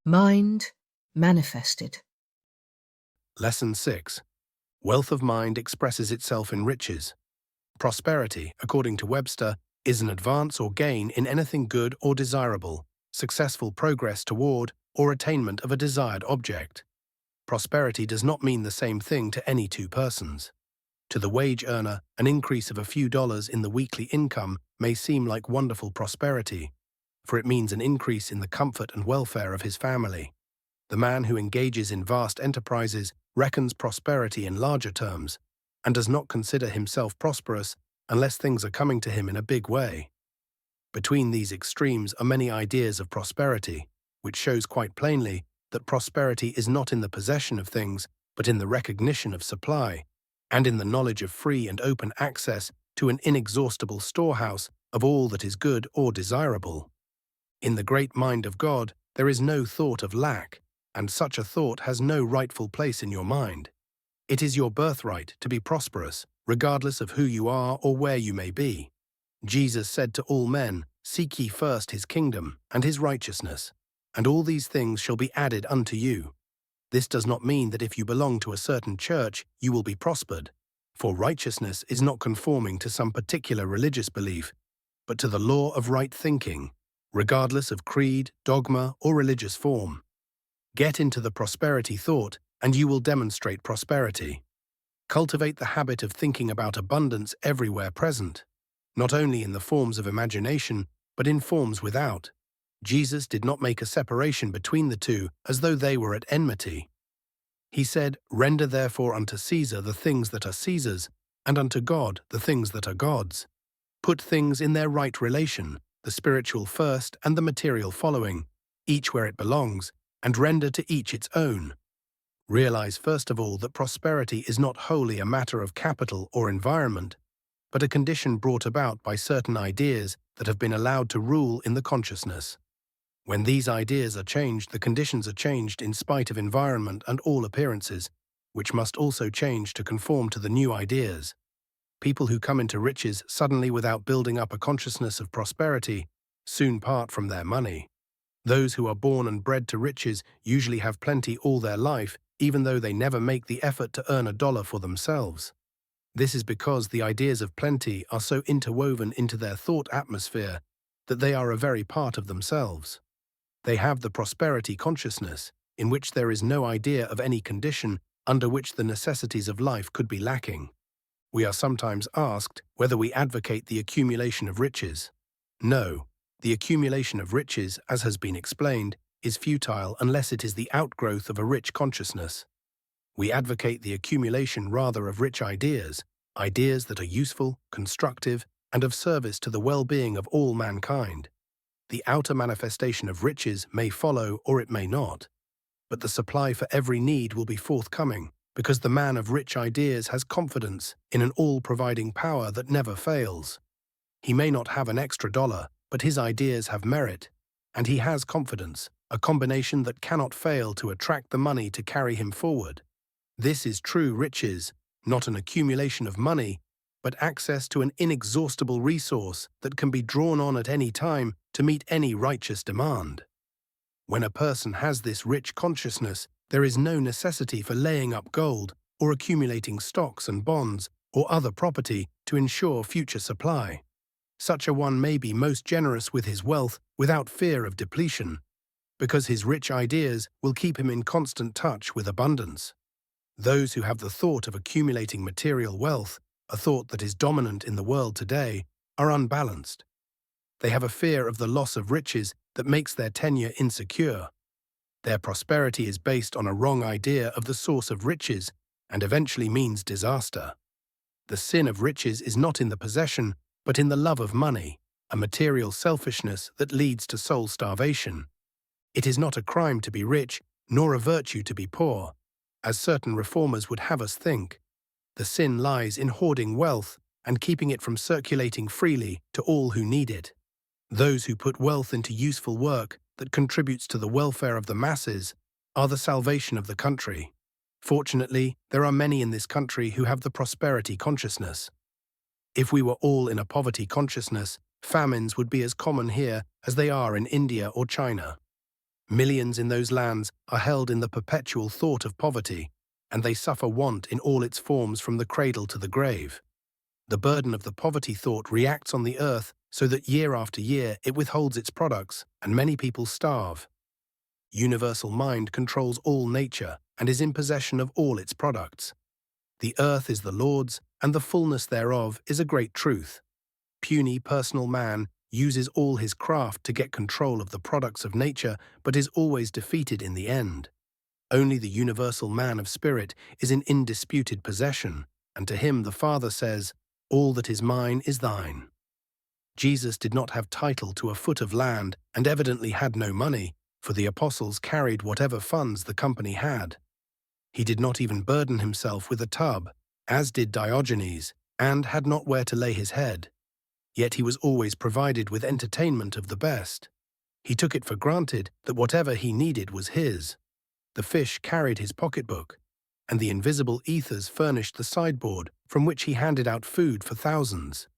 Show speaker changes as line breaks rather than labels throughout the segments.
Mind manifested.
Lesson 6. Wealth of mind expresses itself in riches. Prosperity, according to Webster, is an advance or gain in anything good or desirable, successful progress toward or attainment of a desired object. Prosperity does not mean the same thing to any two persons. To the wage earner, an increase of a few dollars in the weekly income may seem like wonderful prosperity, for it means an increase in the comfort and welfare of his family. The man who engages in vast enterprises reckons prosperity in larger terms and does not consider himself prosperous unless things are coming to him in a big way. Between these extremes are many ideas of prosperity, which shows quite plainly that prosperity is not in the possession of things, but in the recognition of supply, and in the knowledge of free and open access to an inexhaustible storehouse of all that is good or desirable. In the great mind of God, there is no thought of lack, and such a thought has no rightful place in your mind. It is your birthright to be prosperous, regardless of who you are or where you may be. Jesus said to all men, "Seek ye first his kingdom and his righteousness, and all these things shall be added unto you." This does not mean that if you belong to a certain church, you will be prospered, for righteousness is not conforming to some particular religious belief, but to the law of right thinking, regardless of creed, dogma, or religious form. Get into the prosperity thought, and you will demonstrate prosperity. Cultivate the habit of thinking about abundance everywhere present, not only in the forms of imagination, but in forms without. Jesus did not make a separation between the two as though they were at enmity. He said, "Render therefore unto Caesar the things that are Caesar's, and unto God the things that are God's." Put things in their right relation, the spiritual first and the material following, each where it belongs, and render to each its own. Realize first of all that prosperity is not wholly a matter of capital or environment, but a condition brought about by certain ideas that have been allowed to rule in the consciousness. When these ideas are changed, the conditions are changed in spite of environment and all appearances, which must also change to conform to the new ideas. People who come into riches suddenly without building up a consciousness of prosperity soon part from their money. Those who are born and bred to riches usually have plenty all their life, even though they never make the effort to earn a dollar for themselves. This is because the ideas of plenty are so interwoven into their thought atmosphere that they are a very part of themselves. They have the prosperity consciousness, in which there is no idea of any condition under which the necessities of life could be lacking. We are sometimes asked whether we advocate the accumulation of riches. No. The accumulation of riches, as has been explained, is futile unless it is the outgrowth of a rich consciousness. We advocate the accumulation rather of rich ideas, ideas that are useful, constructive, and of service to the well-being of all mankind. The outer manifestation of riches may follow or it may not, but the supply for every need will be forthcoming, because the man of rich ideas has confidence in an all-providing power that never fails. He may not have an extra dollar, but his ideas have merit, and he has confidence, a combination that cannot fail to attract the money to carry him forward. This is true riches, not an accumulation of money, but access to an inexhaustible resource that can be drawn on at any time to meet any righteous demand. When a person has this rich consciousness, there is no necessity for laying up gold or accumulating stocks and bonds or other property to ensure future supply. Such a one may be most generous with his wealth without fear of depletion, because his rich ideas will keep him in constant touch with abundance. Those who have the thought of accumulating material wealth, a thought that is dominant in the world today, are unbalanced. They have a fear of the loss of riches that makes their tenure insecure. Their prosperity is based on a wrong idea of the source of riches and eventually means disaster. The sin of riches is not in the possession, but in the love of money, a material selfishness that leads to soul starvation. It is not a crime to be rich, nor a virtue to be poor, as certain reformers would have us think. The sin lies in hoarding wealth and keeping it from circulating freely to all who need it. Those who put wealth into useful work that contributes to the welfare of the masses are the salvation of the country. Fortunately, there are many in this country who have the prosperity consciousness. If we were all in a poverty consciousness, famines would be as common here as they are in India or China. Millions in those lands are held in the perpetual thought of poverty, and they suffer want in all its forms from the cradle to the grave. The burden of the poverty thought reacts on the earth so that year after year it withholds its products, and many people starve. Universal mind controls all nature and is in possession of all its products. The earth is the Lord's, and the fullness thereof is a great truth. Puny personal man uses all his craft to get control of the products of nature, but is always defeated in the end. Only the universal man of spirit is in indisputed possession, and to him the Father says, "All that is mine is thine." Jesus did not have title to a foot of land and evidently had no money, for the apostles carried whatever funds the company had. He did not even burden himself with a tub, as did Diogenes, and had not where to lay his head. Yet he was always provided with entertainment of the best. He took it for granted that whatever he needed was his. The fish carried his pocketbook, and the invisible ethers furnished the sideboard from which he handed out food for thousands.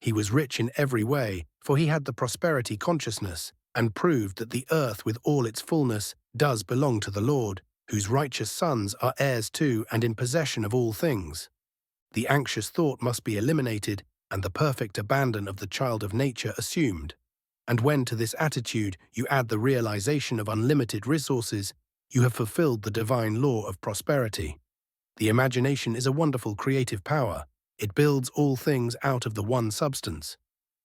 He was rich in every way, for he had the prosperity consciousness, and proved that the earth with all its fullness does belong to the Lord, whose righteous sons are heirs to and in possession of all things. The anxious thought must be eliminated, and the perfect abandon of the child of nature assumed. And when to this attitude you add the realization of unlimited resources, you have fulfilled the divine law of prosperity. The imagination is a wonderful creative power. It builds all things out of the one substance.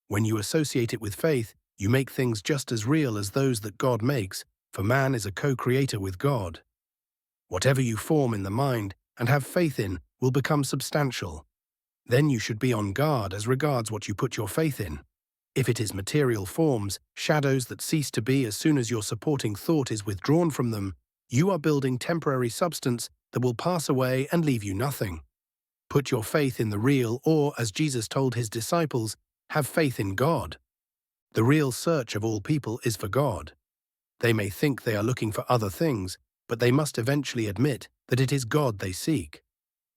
When you associate it with faith, you make things just as real as those that God makes, for man is a co-creator with God. Whatever you form in the mind and have faith in will become substantial. Then you should be on guard as regards what you put your faith in. If it is material forms, shadows that cease to be as soon as your supporting thought is withdrawn from them, you are building temporary substance that will pass away and leave you nothing. Put your faith in the real, or, as Jesus told his disciples, have faith in God. The real search of all people is for God. They may think they are looking for other things, but they must eventually admit that it is God they seek.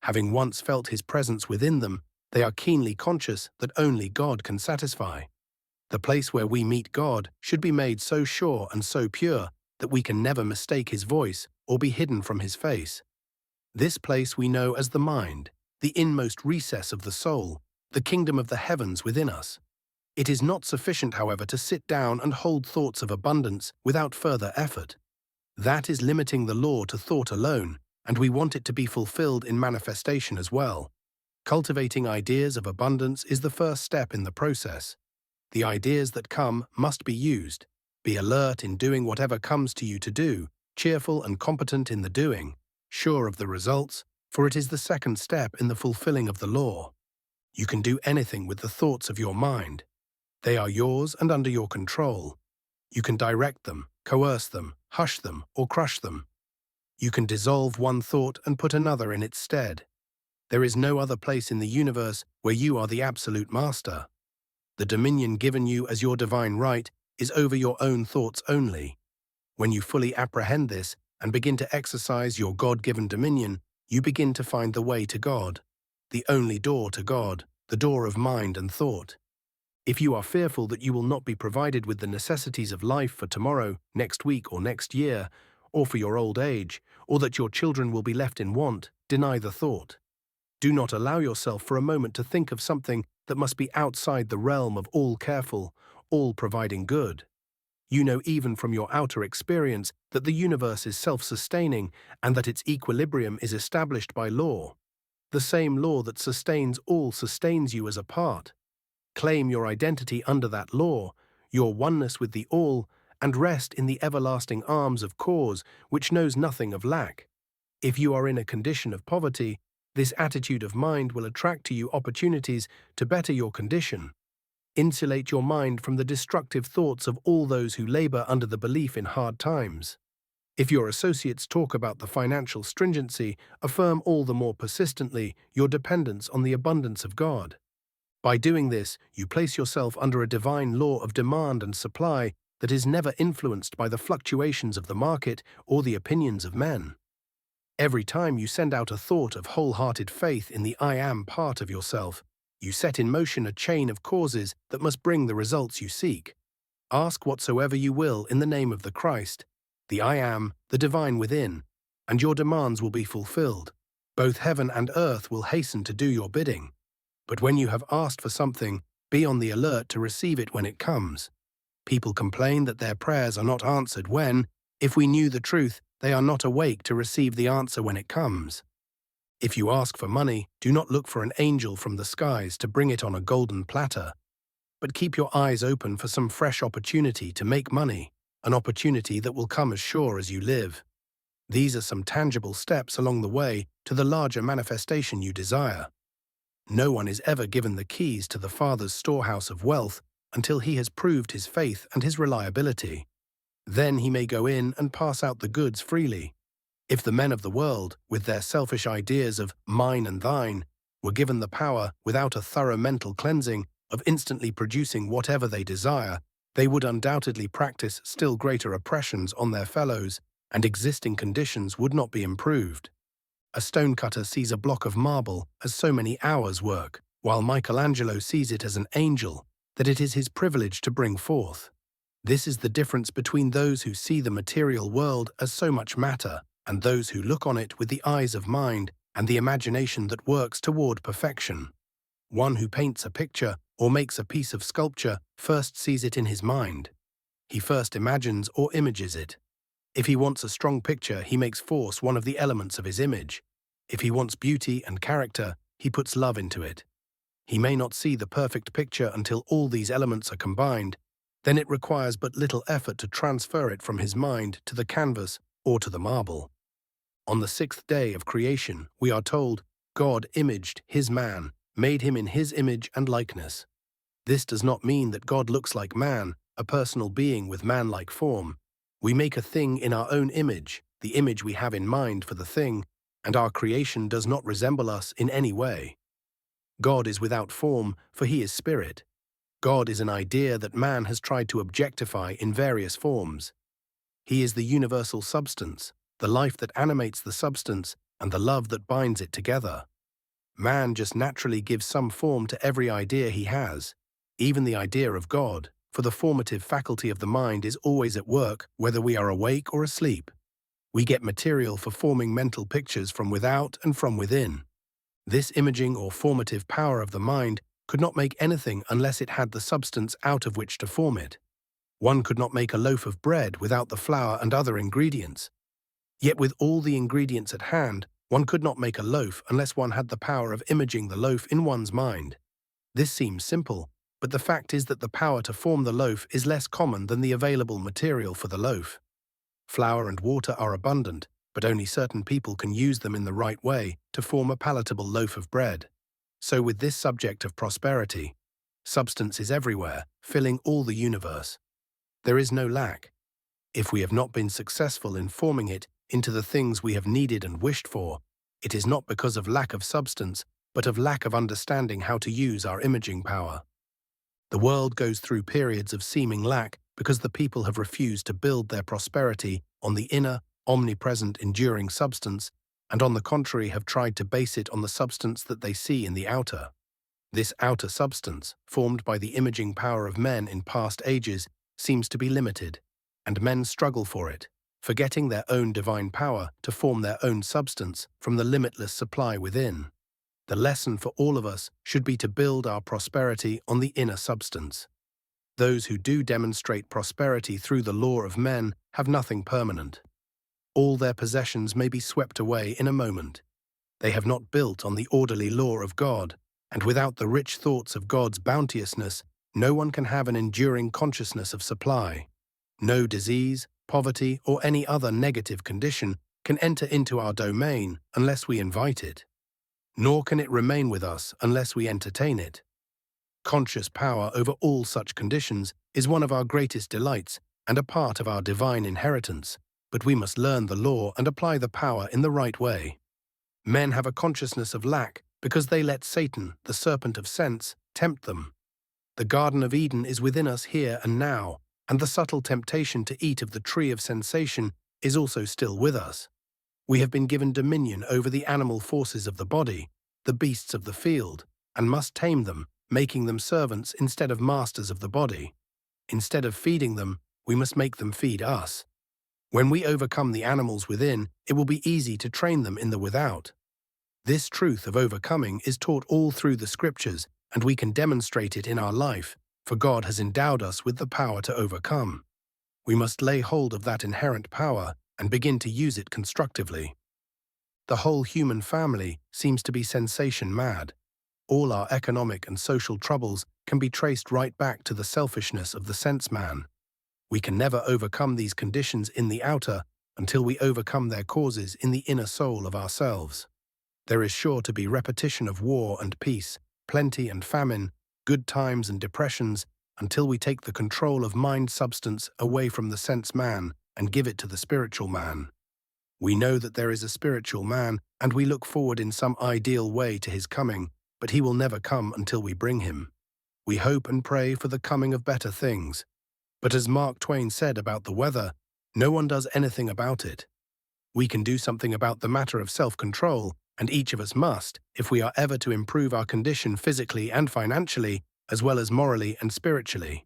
Having once felt his presence within them, they are keenly conscious that only God can satisfy. The place where we meet God should be made so sure and so pure that we can never mistake his voice or be hidden from his face. This place we know as the mind, the inmost recess of the soul, the kingdom of the heavens within us. It is not sufficient, however, to sit down and hold thoughts of abundance without further effort. That is limiting the law to thought alone, and we want it to be fulfilled in manifestation as well. Cultivating ideas of abundance is the first step in the process. The ideas that come must be used. Be alert in doing whatever comes to you to do, cheerful and competent in the doing, sure of the results, for it is the second step in the fulfilling of the law. You can do anything with the thoughts of your mind. They are yours and under your control. You can direct them, coerce them, hush them, or crush them. You can dissolve one thought and put another in its stead. There is no other place in the universe where you are the absolute master. The dominion given you as your divine right is over your own thoughts only. When you fully apprehend this and begin to exercise your God-given dominion, you begin to find the way to God, the only door to God, the door of mind and thought. If you are fearful that you will not be provided with the necessities of life for tomorrow, next week, or next year, or for your old age, or that your children will be left in want, deny the thought. Do not allow yourself for a moment to think of something that must be outside the realm of all careful, all providing good. You know even from your outer experience that the universe is self-sustaining and that its equilibrium is established by law. The same law that sustains all sustains you as a part. Claim your identity under that law, your oneness with the all, and rest in the everlasting arms of cause which knows nothing of lack. If you are in a condition of poverty, this attitude of mind will attract to you opportunities to better your condition. Insulate your mind from the destructive thoughts of all those who labor under the belief in hard times. If your associates talk about the financial stringency, affirm all the more persistently your dependence on the abundance of God. By doing this, you place yourself under a divine law of demand and supply that is never influenced by the fluctuations of the market or the opinions of men. Every time you send out a thought of wholehearted faith in the I am part of yourself, you set in motion a chain of causes that must bring the results you seek. Ask whatsoever you will in the name of the Christ, the I am, the divine within, and your demands will be fulfilled. Both heaven and earth will hasten to do your bidding. But when you have asked for something, be on the alert to receive it when it comes. People complain that their prayers are not answered when, if we knew the truth, they are not awake to receive the answer when it comes. If you ask for money, do not look for an angel from the skies to bring it on a golden platter, but keep your eyes open for some fresh opportunity to make money, an opportunity that will come as sure as you live. These are some tangible steps along the way to the larger manifestation you desire. No one is ever given the keys to the Father's storehouse of wealth until he has proved his faith and his reliability. Then he may go in and pass out the goods freely. If the men of the world, with their selfish ideas of mine and thine, were given the power, without a thorough mental cleansing, of instantly producing whatever they desire, they would undoubtedly practice still greater oppressions on their fellows, and existing conditions would not be improved. A stonecutter sees a block of marble as so many hours' work, while Michelangelo sees it as an angel that it is his privilege to bring forth. This is the difference between those who see the material world as so much matter and those who look on it with the eyes of mind and the imagination that works toward perfection. One who paints a picture or makes a piece of sculpture first sees it in his mind. He first imagines or images it. If he wants a strong picture, he makes force one of the elements of his image. If he wants beauty and character, he puts love into it. He may not see the perfect picture until all these elements are combined. Then it requires but little effort to transfer it from his mind to the canvas or to the marble. On the sixth day of creation, we are told, God imaged his man, made him in his image and likeness. This does not mean that God looks like man, a personal being with man-like form. We make a thing in our own image, the image we have in mind for the thing, and our creation does not resemble us in any way. God is without form, for he is spirit. God is an idea that man has tried to objectify in various forms. He is the universal substance, the life that animates the substance, and the love that binds it together. Man just naturally gives some form to every idea he has, even the idea of God, for the formative faculty of the mind is always at work, whether we are awake or asleep. We get material for forming mental pictures from without and from within. This imaging or formative power of the mind could not make anything unless it had the substance out of which to form it. One could not make a loaf of bread without the flour and other ingredients. Yet with all the ingredients at hand, one could not make a loaf unless one had the power of imaging the loaf in one's mind. This seems simple, but the fact is that the power to form the loaf is less common than the available material for the loaf. Flour and water are abundant, but only certain people can use them in the right way to form a palatable loaf of bread. So with this subject of prosperity, substance is everywhere, filling all the universe. There is no lack. If we have not been successful in forming it into the things we have needed and wished for, it is not because of lack of substance, but of lack of understanding how to use our imaging power. The world goes through periods of seeming lack because the people have refused to build their prosperity on the inner, omnipresent, enduring substance, and on the contrary have tried to base it on the substance that they see in the outer. This outer substance, formed by the imaging power of men in past ages, seems to be limited, and men struggle for it, forgetting their own divine power to form their own substance from the limitless supply within. The lesson for all of us should be to build our prosperity on the inner substance. Those who do demonstrate prosperity through the law of men have nothing permanent. All their possessions may be swept away in a moment. They have not built on the orderly law of God, and without the rich thoughts of God's bounteousness, no one can have an enduring consciousness of supply. No disease, poverty, or any other negative condition can enter into our domain unless we invite it. Nor can it remain with us unless we entertain it. Conscious power over all such conditions is one of our greatest delights and a part of our divine inheritance, but we must learn the law and apply the power in the right way. Men have a consciousness of lack because they let Satan, the serpent of sense, tempt them. The Garden of Eden is within us here and now, and the subtle temptation to eat of the tree of sensation is also still with us. We have been given dominion over the animal forces of the body, the beasts of the field, and must tame them, making them servants instead of masters of the body. Instead of feeding them, we must make them feed us. When we overcome the animals within, it will be easy to train them in the without. This truth of overcoming is taught all through the scriptures, and we can demonstrate it in our life, for God has endowed us with the power to overcome. We must lay hold of that inherent power and begin to use it constructively. The whole human family seems to be sensation mad. All our economic and social troubles can be traced right back to the selfishness of the sense man. We can never overcome these conditions in the outer until we overcome their causes in the inner soul of ourselves. There is sure to be repetition of war and peace, plenty and famine, good times and depressions, until we take the control of mind substance away from the sense man and give it to the spiritual man. We know that there is a spiritual man, and we look forward in some ideal way to his coming, but he will never come until we bring him. We hope and pray for the coming of better things. But as Mark Twain said about the weather, no one does anything about it. We can do something about the matter of self-control, and each of us must, if we are ever to improve our condition physically and financially, as well as morally and spiritually.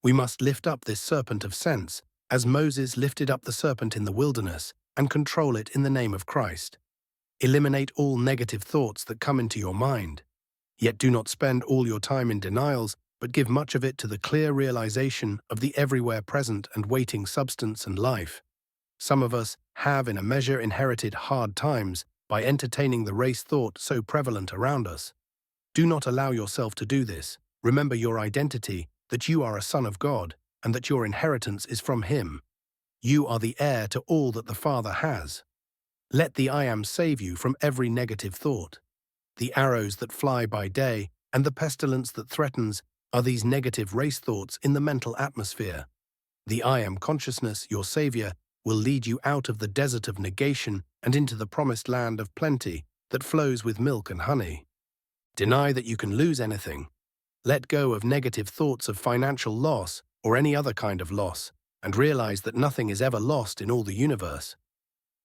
We must lift up this serpent of sense, as Moses lifted up the serpent in the wilderness, and control it in the name of Christ. Eliminate all negative thoughts that come into your mind. Yet do not spend all your time in denials, but give much of it to the clear realization of the everywhere present and waiting substance and life. Some of us have in a measure inherited hard times by entertaining the race thought so prevalent around us. Do not allow yourself to do this. Remember your identity, that you are a son of God, and that your inheritance is from Him. You are the heir to all that the Father has. Let the I Am save you from every negative thought. The arrows that fly by day and the pestilence that threatens are these negative race thoughts in the mental atmosphere. The I Am consciousness, your Savior, will lead you out of the desert of negation and into the promised land of plenty that flows with milk and honey. Deny that you can lose anything. Let go of negative thoughts of financial loss or any other kind of loss, and realize that nothing is ever lost in all the universe.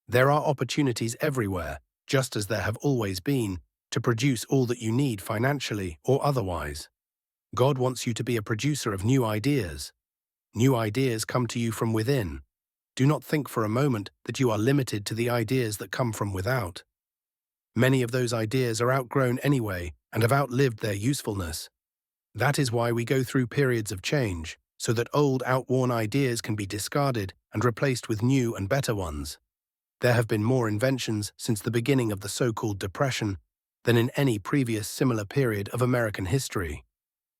There are opportunities everywhere, just as there have always been, to produce all that you need financially or otherwise. God wants you to be a producer of new ideas. New ideas come to you from within. Do not think for a moment that you are limited to the ideas that come from without. Many of those ideas are outgrown anyway and have outlived their usefulness. That is why we go through periods of change, so that old, outworn ideas can be discarded and replaced with new and better ones. There have been more inventions since the beginning of the so-called Depression than in any previous similar period of American history.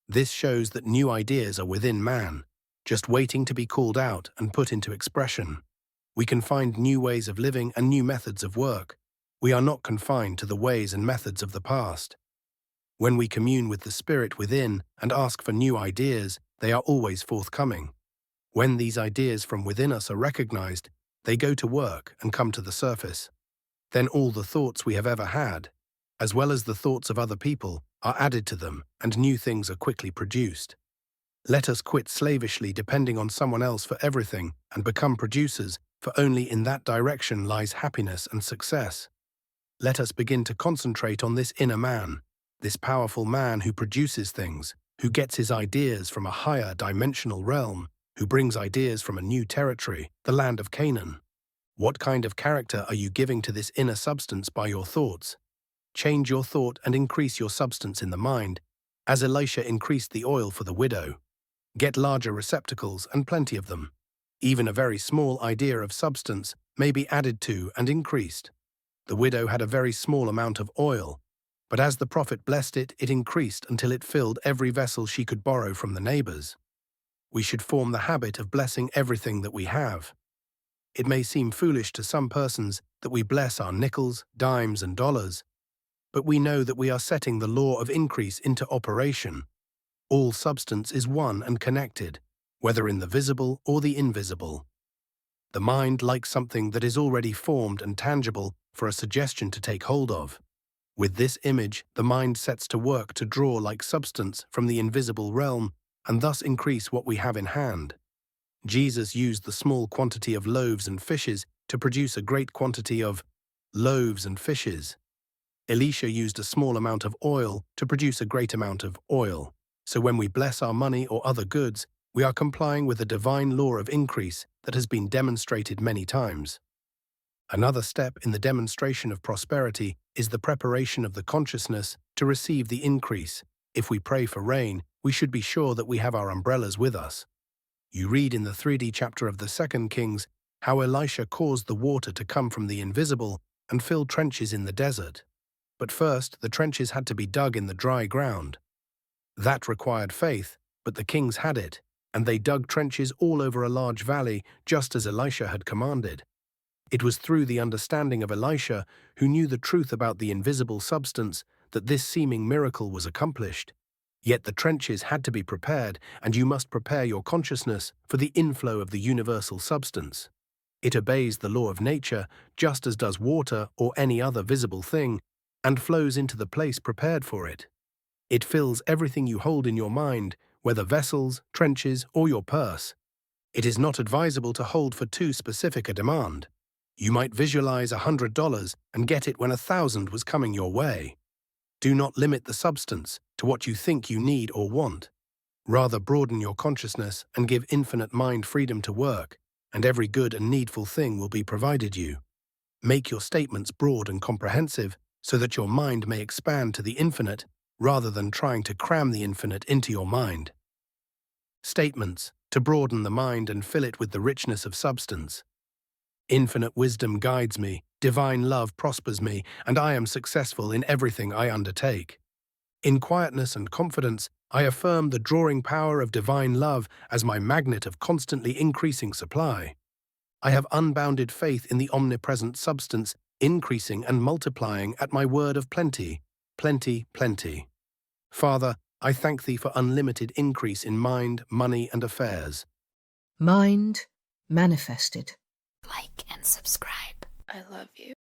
This shows that new ideas are within man, just waiting to be called out and put into expression. We can find new ways of living and new methods of work. We are not confined to the ways and methods of the past. When we commune with the Spirit within and ask for new ideas, they are always forthcoming. When these ideas from within us are recognized, they go to work and come to the surface. Then all the thoughts we have ever had, as well as the thoughts of other people, are added to them, and new things are quickly produced. Let us quit slavishly depending on someone else for everything and become producers, for only in that direction lies happiness and success. Let us begin to concentrate on this inner man, this powerful man who produces things, who gets his ideas from a higher dimensional realm, who brings ideas from a new territory, the land of Canaan. What kind of character are you giving to this inner substance by your thoughts? Change your thought and increase your substance in the mind, as Elisha increased the oil for the widow. Get larger receptacles and plenty of them. Even a very small idea of substance may be added to and increased. The widow had a very small amount of oil, but as the prophet blessed it, it increased until it filled every vessel she could borrow from the neighbors. We should form the habit of blessing everything that we have. It may seem foolish to some persons that we bless our nickels, dimes, and dollars, but we know that we are setting the law of increase into operation. All substance is one and connected, whether in the visible or the invisible. The mind likes something that is already formed and tangible for a suggestion to take hold of. With this image, the mind sets to work to draw like substance from the invisible realm and thus increase what we have in hand. Jesus used the small quantity of loaves and fishes to produce a great quantity of loaves and fishes. Elisha used a small amount of oil to produce a great amount of oil. So when we bless our money or other goods, We are complying with a divine law of increase that has been demonstrated many times. Another step in the demonstration of prosperity is the preparation of the consciousness to receive the increase. If we pray for rain, we should be sure that we have our umbrellas with us. You read in the 3D chapter of the 2nd Kings how Elisha caused the water to come from the invisible and fill trenches in the desert. But first, the trenches had to be dug in the dry ground. That required faith, but the kings had it, and they dug trenches all over a large valley, just as Elisha had commanded. It was through the understanding of Elisha, who knew the truth about the invisible substance, that this seeming miracle was accomplished. Yet the trenches had to be prepared, and you must prepare your consciousness for the inflow of the universal substance. It obeys the law of nature, just as does water or any other visible thing, and flows into the place prepared for it. It fills everything you hold in your mind, whether vessels, trenches, or your purse. It is not advisable to hold for too specific a demand. You might visualize $100 and get it when 1,000 was coming your way. Do not limit the substance to what you think you need or want. Rather broaden your consciousness and give infinite mind freedom to work, and every good and needful thing will be provided you. Make your statements broad and comprehensive so that your mind may expand to the infinite rather than trying to cram the infinite into your mind. Statements to broaden the mind and fill it with the richness of substance. Infinite wisdom guides me, divine love prospers me, and I am successful in everything I undertake. In quietness and confidence, I affirm the drawing power of divine love as my magnet of constantly increasing supply. I have unbounded faith in the omnipresent substance, increasing and multiplying at my word of plenty, plenty, plenty. Father, I thank Thee for unlimited increase in mind, money, and affairs.
Mind manifested.
Like and subscribe.
I love you.